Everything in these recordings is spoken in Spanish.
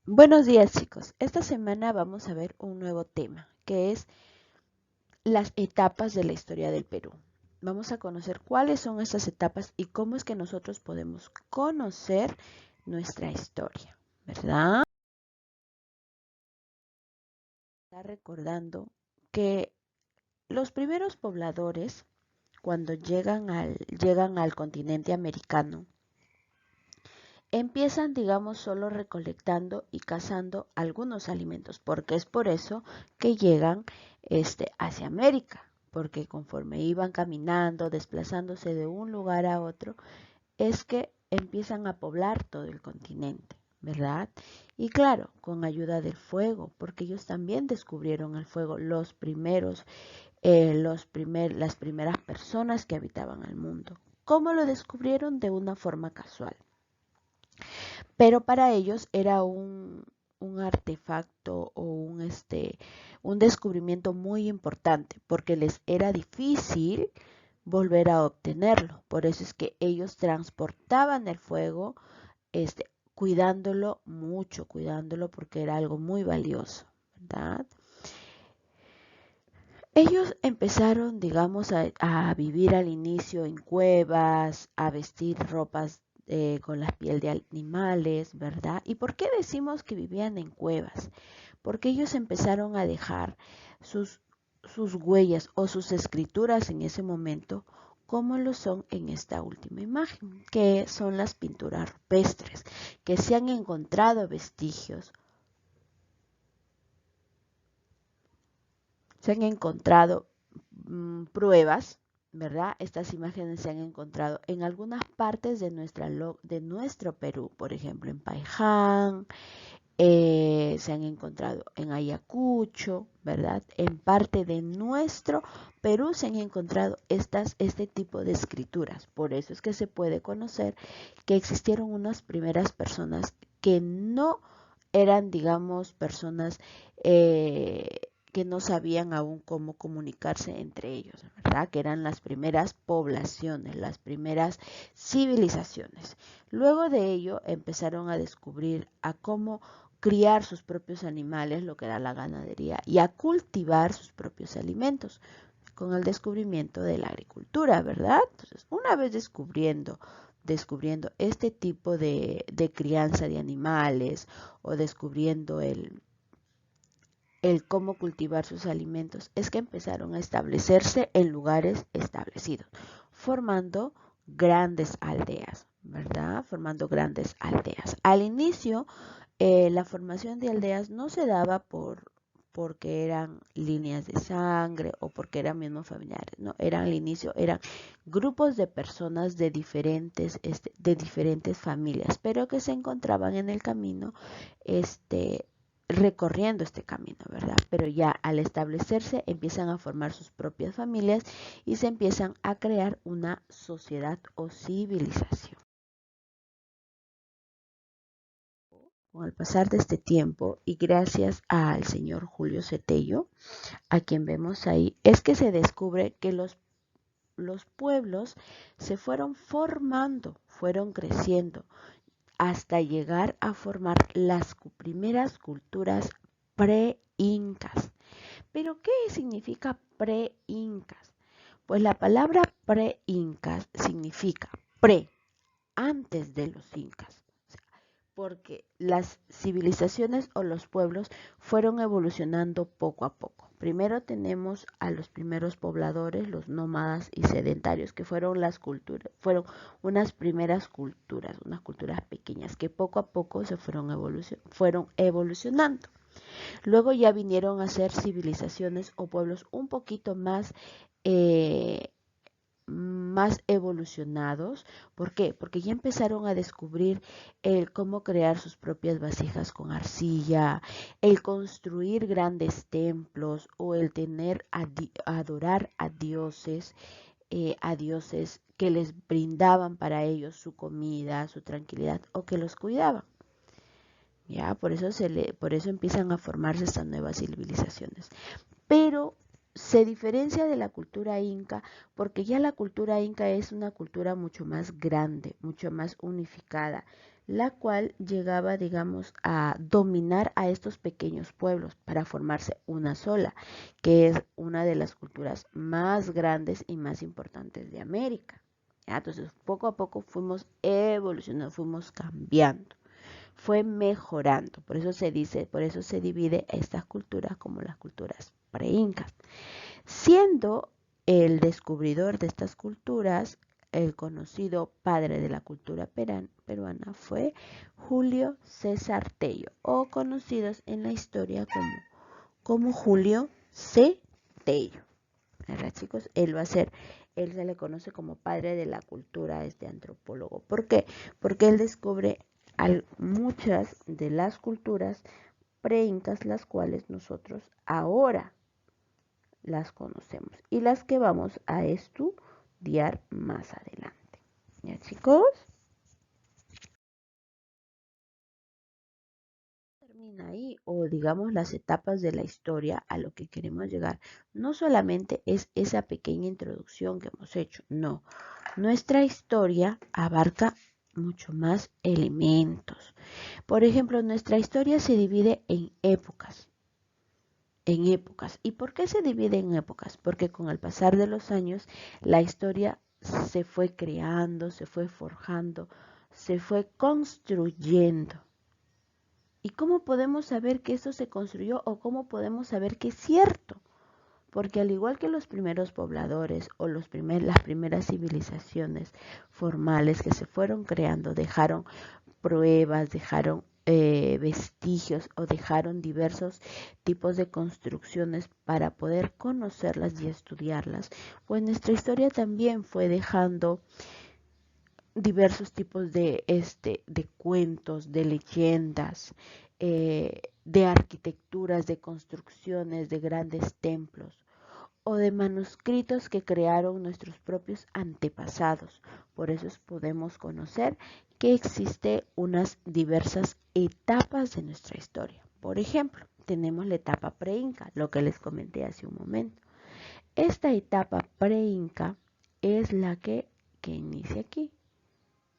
Buenos días, chicos. Esta semana vamos a ver un nuevo tema, que es las etapas de la historia del Perú. Vamos a conocer cuáles son estas etapas y cómo es que nosotros podemos conocer nuestra historia, ¿verdad? Está recordando que los primeros pobladores, cuando llegan al continente americano, empiezan, digamos, solo recolectando y cazando algunos alimentos, porque es por eso que llegan hacia América, porque conforme iban caminando, desplazándose de un lugar a otro, es que empiezan a poblar todo el continente, ¿verdad? Y claro, con ayuda del fuego, porque ellos también descubrieron el fuego, las primeras personas que habitaban el mundo. ¿Cómo lo descubrieron? De una forma casual. Pero para ellos era un artefacto o un descubrimiento muy importante porque les era difícil volver a obtenerlo. Por eso es que ellos transportaban el fuego, cuidándolo mucho, cuidándolo porque era algo muy valioso, ¿verdad? Ellos empezaron, digamos, a vivir al inicio en cuevas, a vestir ropas con la piel de animales, ¿verdad? ¿Y por qué decimos que vivían en cuevas? Porque ellos empezaron a dejar sus, sus huellas o sus escrituras en ese momento, como lo son en esta última imagen, que son las pinturas rupestres, que se han encontrado vestigios, se han encontrado pruebas, ¿verdad? Estas imágenes se han encontrado en algunas partes de nuestro Perú, por ejemplo, en Paiján, se han encontrado en Ayacucho, ¿verdad? En parte de nuestro Perú se han encontrado este tipo de escrituras. Por eso es que se puede conocer que existieron unas primeras personas que no eran, digamos, personas que no sabían aún cómo comunicarse entre ellos, ¿verdad? Que eran las primeras poblaciones, las primeras civilizaciones. Luego de ello empezaron a descubrir a cómo criar sus propios animales, lo que era la ganadería, y a cultivar sus propios alimentos con el descubrimiento de la agricultura, ¿verdad? Entonces, una vez descubriendo este tipo de crianza de animales o descubriendo el cómo cultivar sus alimentos, es que empezaron a establecerse en lugares establecidos, formando grandes aldeas, ¿verdad? Formando grandes aldeas. Al inicio, la formación de aldeas no se daba porque eran líneas de sangre o porque eran mismos familiares, no, eran al inicio, eran grupos de personas de diferentes familias, pero que se encontraban en el camino, este, recorriendo este camino, ¿verdad? Pero ya al establecerse empiezan a formar sus propias familias y se empiezan a crear una sociedad o civilización. Con el pasar de este tiempo y gracias al señor Julio Cetello, a quien vemos ahí, es que se descubre que los pueblos se fueron formando, fueron creciendo, hasta llegar a formar las primeras culturas pre-incas. ¿Pero qué significa pre-incas? Pues la palabra pre-incas significa pre, antes de los incas, porque las civilizaciones o los pueblos fueron evolucionando poco a poco. Primero tenemos a los primeros pobladores, los nómadas y sedentarios, que fueron las culturas, fueron unas primeras culturas, unas culturas pequeñas que poco a poco fueron evolucionando. Luego ya vinieron a ser civilizaciones o pueblos un poquito eh, más evolucionados. ¿Por qué? Porque ya empezaron a descubrir el cómo crear sus propias vasijas con arcilla, el construir grandes templos o el adorar a dioses que les brindaban para ellos su comida, su tranquilidad o que los cuidaban. Ya, por eso empiezan a formarse estas nuevas civilizaciones. Pero se diferencia de la cultura inca porque ya la cultura inca es una cultura mucho más grande, mucho más unificada, la cual llegaba, digamos, a dominar a estos pequeños pueblos para formarse una sola, que es una de las culturas más grandes y más importantes de América. ¿Ya? Entonces, poco a poco fuimos evolucionando, fuimos cambiando, fue mejorando. Por eso se dice, por eso se divide estas culturas como las culturas pre-incas. Siendo el descubridor de estas culturas, el conocido padre de la cultura peruana fue Julio César Tello, o conocidos en la historia como Julio C. Tello. ¿Verdad, chicos? Él se le conoce como padre de la cultura, este antropólogo. ¿Por qué? Porque él descubre muchas de las culturas pre-incas, las cuales nosotros ahora las conocemos y las que vamos a estudiar más adelante. ¿Ya, chicos? Termina ahí, o digamos las etapas de la historia a lo que queremos llegar. No solamente es esa pequeña introducción que hemos hecho, no. Nuestra historia abarca mucho más elementos. Por ejemplo, nuestra historia se divide en épocas. En épocas. ¿Y por qué se divide en épocas? Porque con el pasar de los años la historia se fue creando, se fue forjando, se fue construyendo. ¿Y cómo podemos saber que eso se construyó o cómo podemos saber que es cierto? Porque al igual que los primeros pobladores o las primeras civilizaciones formales que se fueron creando, dejaron pruebas, dejaron vestigios o dejaron diversos tipos de construcciones para poder conocerlas y estudiarlas, pues nuestra historia también fue dejando diversos tipos de cuentos, de leyendas, de arquitecturas, de construcciones, de grandes templos o de manuscritos que crearon nuestros propios antepasados. Por eso podemos conocer que existe unas diversas etapas de nuestra historia. Por ejemplo, tenemos la etapa pre-inca, lo que les comenté hace un momento. Esta etapa pre-inca es la que inicia aquí,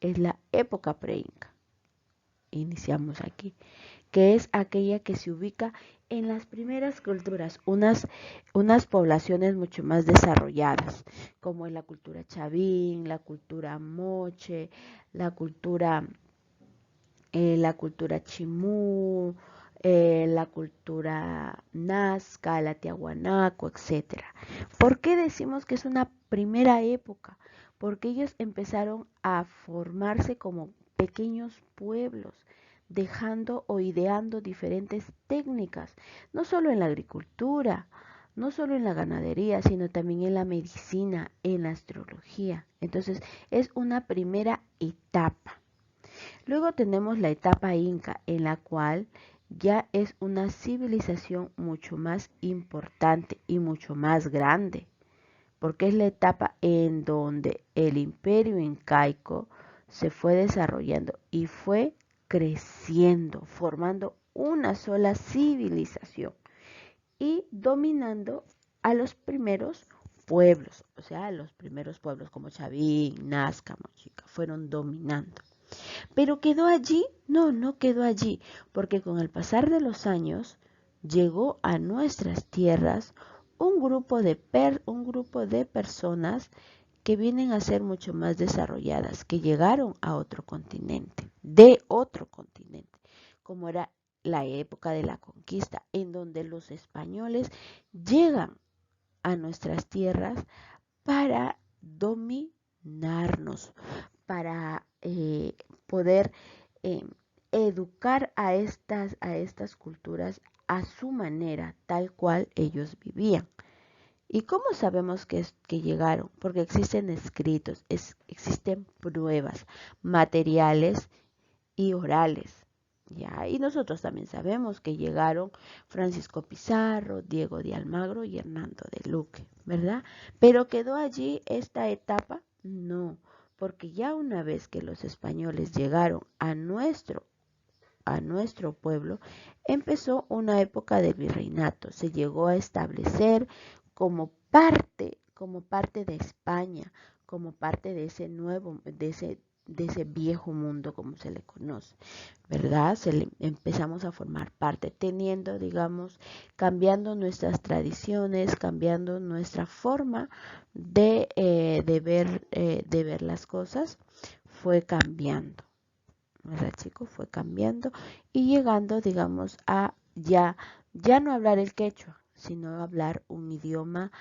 es la época pre-inca. Iniciamos aquí, que es aquella que se ubica en las primeras culturas, unas poblaciones mucho más desarrolladas, como en la cultura chavín, la cultura moche, la cultura chimú, la cultura nazca, la tiahuanaco, etcétera. ¿Por qué decimos que es una primera época? Porque ellos empezaron a formarse como pequeños pueblos, dejando o ideando diferentes técnicas, no solo en la agricultura, no solo en la ganadería, sino también en la medicina, en la astrología. Entonces, es una primera etapa. Luego tenemos la etapa inca, en la cual ya es una civilización mucho más importante y mucho más grande, porque es la etapa en donde el imperio incaico se fue desarrollando y fue creciendo, formando una sola civilización y dominando a los primeros pueblos, o sea, a los primeros pueblos como Chavín, Nazca, Mochica, fueron dominando. Pero quedó allí, no, no quedó allí, porque con el pasar de los años llegó a nuestras tierras un grupo de personas que vienen a ser mucho más desarrolladas, que llegaron a otro continente, de otro continente, como era la época de la conquista, en donde los españoles llegan a nuestras tierras para dominarnos, para poder eh, educar a estas culturas a su manera, tal cual ellos vivían. ¿Y cómo sabemos que llegaron? Porque existen escritos, existen pruebas materiales y orales. ¿Ya? Y nosotros también sabemos que llegaron Francisco Pizarro, Diego de Almagro y Hernando de Luque, ¿verdad? Pero ¿quedó allí esta etapa? No, porque ya una vez que los españoles llegaron a nuestro pueblo, empezó una época del virreinato. Se llegó a establecer como parte de España, como parte de ese nuevo, de ese viejo mundo como se le conoce, ¿verdad? Empezamos a formar parte, teniendo, digamos, cambiando nuestras tradiciones, cambiando nuestra forma de ver las cosas, fue cambiando, ¿verdad, chicos? Fue cambiando y llegando, digamos, a ya no hablar el quechua, sino hablar un idioma,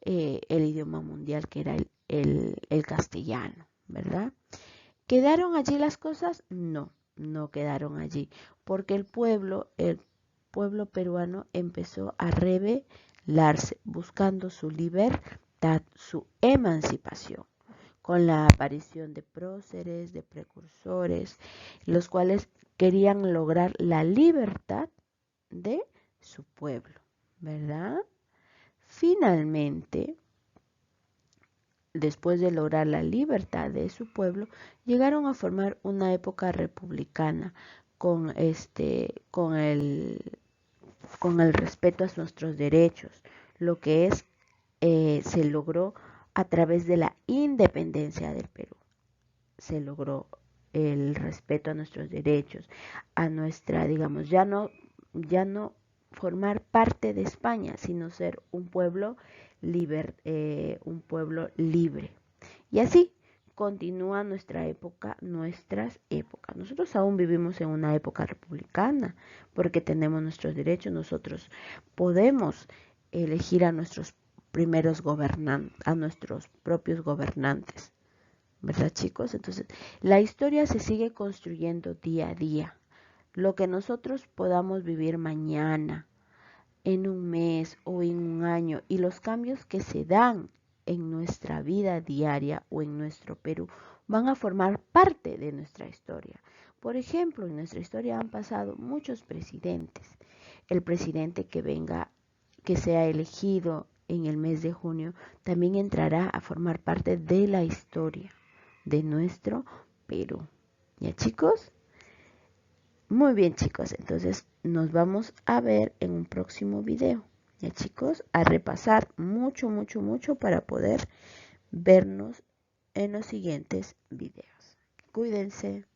el idioma mundial que era el castellano, ¿verdad? ¿Quedaron allí las cosas? No, no quedaron allí, porque el pueblo peruano empezó a rebelarse, buscando su libertad, su emancipación, con la aparición de próceres, de precursores, los cuales querían lograr la libertad de su pueblo, ¿verdad? Finalmente, después de lograr la libertad de su pueblo, llegaron a formar una época republicana con con el respeto a nuestros derechos, lo que se logró a través de la independencia del Perú. Se logró el respeto a nuestros derechos, a nuestra, digamos, ya no formar parte de España, sino ser un pueblo libre. Y así continúa nuestra época, nuestras épocas. Nosotros aún vivimos en una época republicana porque tenemos nuestros derechos. Nosotros podemos elegir a nuestros primeros gobernantes, a nuestros propios gobernantes, ¿verdad, chicos? Entonces, la historia se sigue construyendo día a día. Lo que nosotros podamos vivir mañana, en un mes o en un año, y los cambios que se dan en nuestra vida diaria o en nuestro Perú van a formar parte de nuestra historia. Por ejemplo, en nuestra historia han pasado muchos presidentes. El presidente que venga, que sea elegido en el mes de junio, también entrará a formar parte de la historia de nuestro Perú. ¿Ya, chicos? Muy bien, chicos, entonces nos vamos a ver en un próximo video. Ya, chicos, a repasar mucho, mucho, mucho para poder vernos en los siguientes videos. Cuídense.